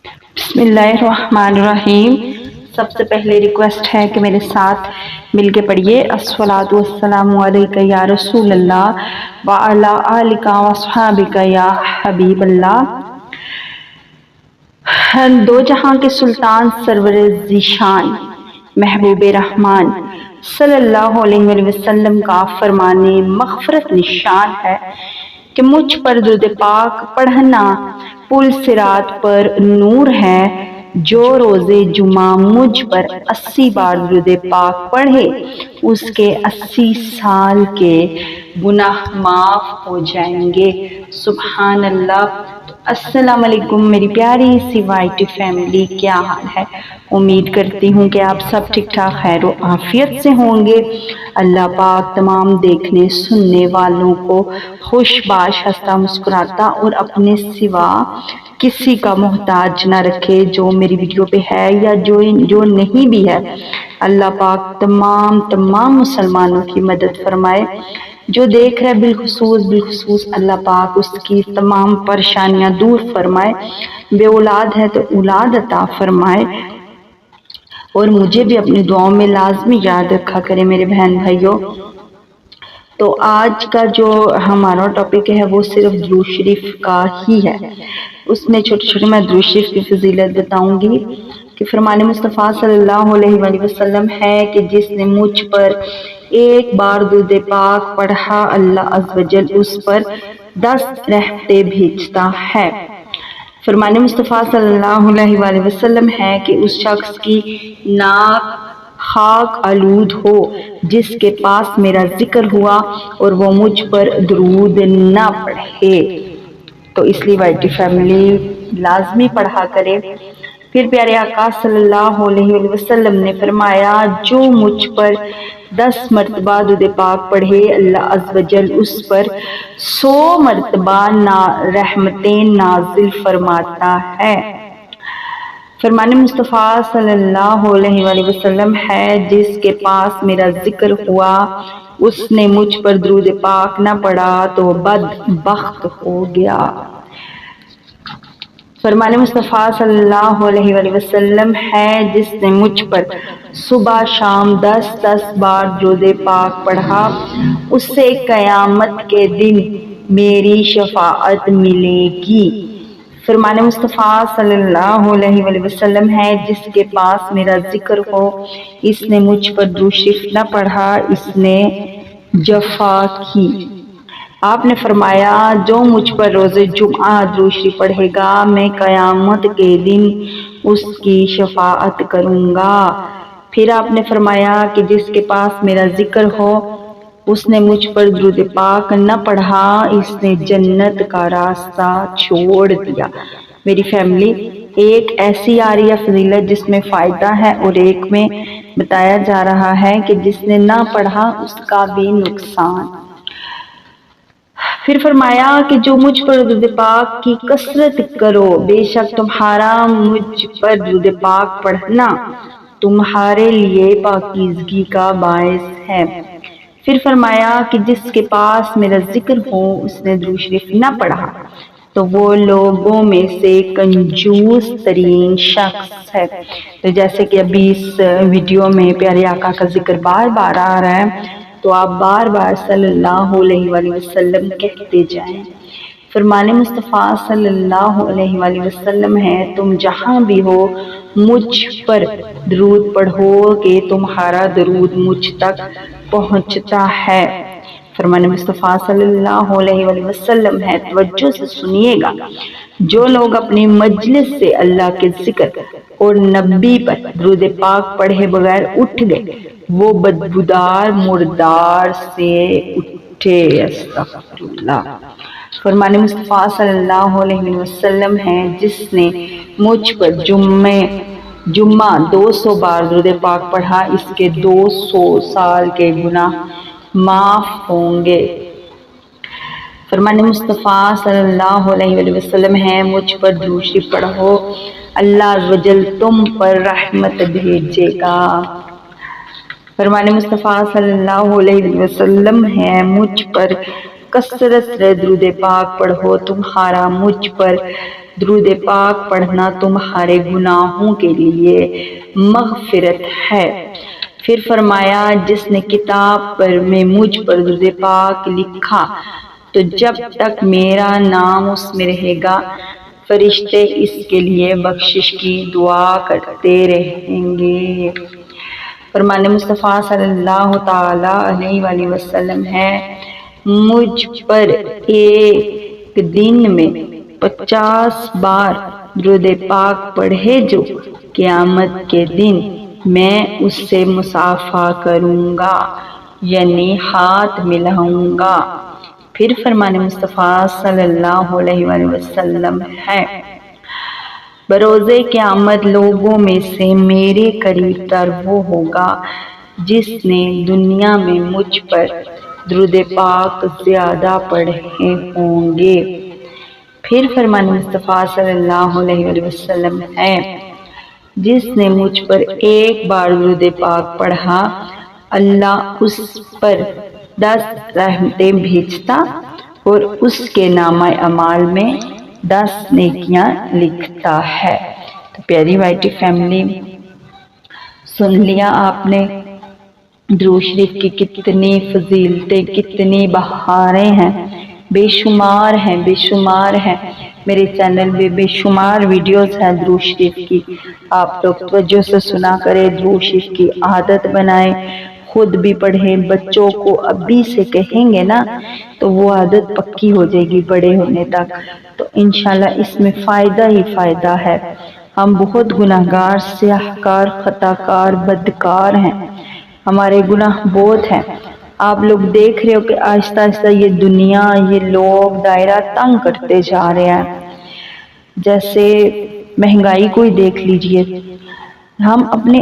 बिस्मिल्लाहिर्रहमानिर्रहीम। सबसे पहले रिक्वेस्ट है कि मेरे साथ मिल के पढ़िए अस्सलातु वस्सलामु अलैका या रसूल अल्लाह व अला आलिका व अस्हाबिका या हबीब अल्लाह। दो जहां के सुल्तान सरवर ज़ीशान महबूब रहमान सल्लल्लाहु अलैहि वसल्लम का फरमाने मग़फ़िरत निशान है कि मुझ पर दुरूद पाक पढ़ना पुल सिरात पर नूर है। जो रोज़े जुमा मुझ पर 80 बार दुरूद पाक पढ़े उसके 80 साल के गुनाह माफ हो जाएंगे। सुभान अल्लाह। अस्सलाम वालेकुम मेरी प्यारी सी वाइटी फैमिली, क्या हाल है? उम्मीद करती हूँ कि आप सब ठीक ठाक खैर आफियत से होंगे। अल्लाह पाक तमाम देखने सुनने वालों को खुशबाश हंसता मुस्कुराता और अपने सिवा किसी का मोहताज ना रखे। जो मेरी वीडियो पे है या जो नहीं भी है, अल्लाह पाक तमाम मुसलमानों की मदद फरमाए। जो देख रहा है बिलखुसूस अल्लाह पाक उसकी तमाम परेशानियां दूर फरमाए। बे औलाद है तो औलाद अता फरमाए और मुझे भी अपनी दुआओं में लाजमी याद रखा करे मेरे बहन भाइयों। तो आज का जो हमारा टॉपिक है वो सिर्फ दुरूद शरीफ का ही है। उसमें छोटे छोटे मैं दुरूद शरीफ की फजीलत बताऊंगी कि फरमाने मुस्तफ़ा सल्लल्लाहु अलैहि वसल्लम है कि जिसने मुझ पर एक बार दुरूद पाक पढ़ा अल्लाह अज़्ज़ वजल उस पर 10 रहमतें भेजता है। फरमाने मुस्तफ़ा सल्लल्लाहु अलैहि वसल्लम है कि उस शख्स की नाक खाक आलूद हो जिसके पास मेरा जिक्र हुआ और वो मुझ पर दरूद ना पढ़े। तो इसलिए वाइटी फैमिली लाजमी पढ़ा करे। फिर प्यारे आका सल्लल्लाहु अलैहि वसल्लम ने फरमाया, जो मुझ पर 10 मरतबा दुरूद पाक पढ़े अल्लाह अज़्ज़ वजल उस पर 100 मरतबा रहमतें नाजिल फरमाता है। फरमाने मुस्तफ़ा सल्लल्लाहु अलैहि वसल्लम है जिसके पास मेरा जिक्र हुआ उसने मुझ पर दुरूद पाक न पढ़ा तो बदबख्त हो गया। फरमाने मुस्तफ़ा सल्लल्लाहु अलैहि वसल्लम है जिसने मुझ पर सुबह शाम 10-10 बार दुरूद पाक पढ़ा उससे क़यामत के दिन मेरी शफ़ाअत मिलेगी। फरमाने मुस्तफ़ा सल्लल्लाहु अलैहि वसल्लम है जिसके पास मेरा जिक्र हो इसने मुझ पर दुरूद शरीफ न पढ़ा इसने जफ़ा की। आपने फरमाया, जो मुझ पर रोज़े जुमा दुरूद शरीफ पढ़ेगा मैं क़यामत के दिन उसकी शफ़ाअत करूँगा। फिर आपने फरमाया कि जिसके पास मेरा जिक्र हो उसने मुझ पर दुरूद पाक न पढ़ा इसने जन्नत का रास्ता छोड़ दिया। मेरी फैमिली, एक ऐसी आ रही है फजीलत जिसमें फ़ायदा है और एक में बताया जा रहा है कि जिसने ना पढ़ा उसका भी नुकसान। फिर फरमाया कि जो मुझ पर दुरूद पाक की कसरत करो बेशक तुम्हारा मुझ पर दुरूद पाक पढ़ना तुम्हारे लिए पाकीज़गी का बायस है। फिर फरमाया कि जिसके पास मेरा जिक्र हो उसने दुरूद शरीफ न पढ़ा तो वो लोगों में से कंजूस तरीन शख्स है। तो जैसे कि अभी इस वीडियो में प्यारे आका का जिक्र बार बार आ रहा है तो आप बार बार सल्लल्लाहु अलैहि वसल्लम कहते जाएं। फरमाने मुस्तफ़ा सल्लल्लाहु अलैहि वसल्लम है, तुम जहाँ भी हो मुझ पर दरूद पढ़ो कि तुम्हारा दरूद मुझ तक पहुँचता है। फरमाने मुस्तफ़ा सल्लल्लाहु अलैहि वसल्लम है, तवज्जो से सुनिएगा, जो लोग अपनी मजलिस से अल्लाह के जिक्र और नबी पर दुरूद पाक पढ़े बगैर उठ गए वो बदबूदार मुर्दार से उठे। अस्तगफिरुल्लाह। फरमाने मुस्तफ़ा सल्लल्लाहु अलैहि वसल्लम है, जिसने मुझ पर जुम्मा 200 बार दुरूद पाक पढ़ा इसके 200 साल के गुनाह माफ होंगे। फरमाने मुस्तफ़ा सल्लल्लाहु अलैहि वसल्लम है, मुझ पर दुरूद शरीफ पढ़ो अल्लाह वजल तुम पर रहमत भेजेगा। फरमाने मुस्तफ़ा सल्लल्लाहु अलैहि वसल्लम है, मुझ पर कसरत दुरूद पाक पढ़ो तुम्हारा मुझ पर درود پاک پڑھنا تمہارے گناہوں کے لیے مغفرت ہے۔ پھر فرمایا جس نے کتاب پر میں مجھ پر درود پاک لکھا تو جب تک میرا نام اس میں رہے گا فرشتے اس کے لیے بخشش کی دعا کرتے رہیں گے۔ فرمان مصطفیٰ صلی اللہ تعالی علیہ وآلہ وسلم ہے، مجھ پر ایک دن میں 50 بار درود پاک پڑھے جو قیامت کے دن میں اس سے مصافحہ کروں گا، یعنی ہاتھ ملاؤں گا۔ پھر فرمان مصطفیٰ صلی اللہ علیہ وآلہ وسلم ہے، بروز قیامت لوگوں میں سے میرے قریب تر وہ ہوگا جس نے دنیا میں مجھ پر درود پاک زیادہ پڑھے ہوں گے۔ پھر فرمان مصطفیٰ صلی اللہ علیہ وآلہ وسلم ہے، جس نے مجھ پر ایک بار درود پاک پڑھا اللہ اس پر 10 رحمتیں بھیجتا اور اس کے نامہ اعمال میں 10 نیکیاں لکھتا ہے۔ تو پیاری وائٹی فیملی، سن لیا آپ نے درود شریف کی کتنی فضیلتیں، کتنی بہاریں ہیں، بے شمار ہیں، بے شمار ہیں۔ میرے چینل میں بے شمار ویڈیوز ہیں درود شریف کی، آپ لوگ توجہ سے سنا کریں، درود شریف کی عادت بنائیں، خود بھی پڑھیں، بچوں کو ابھی سے کہیں گے نا تو وہ عادت پکی ہو جائے گی بڑے ہونے تک، تو انشاءاللہ اس میں فائدہ ہی فائدہ ہے۔ ہم بہت گناہگار، سیاہکار، خطاکار، بدکار ہیں، ہمارے گناہ بہت ہیں۔ آپ لوگ دیکھ رہے ہو کہ آہستہ آہستہ یہ دنیا، یہ لوگ دائرہ تنگ کرتے جا رہے ہیں۔ جیسے مہنگائی کو ہی دیکھ لیجئے، ہم اپنے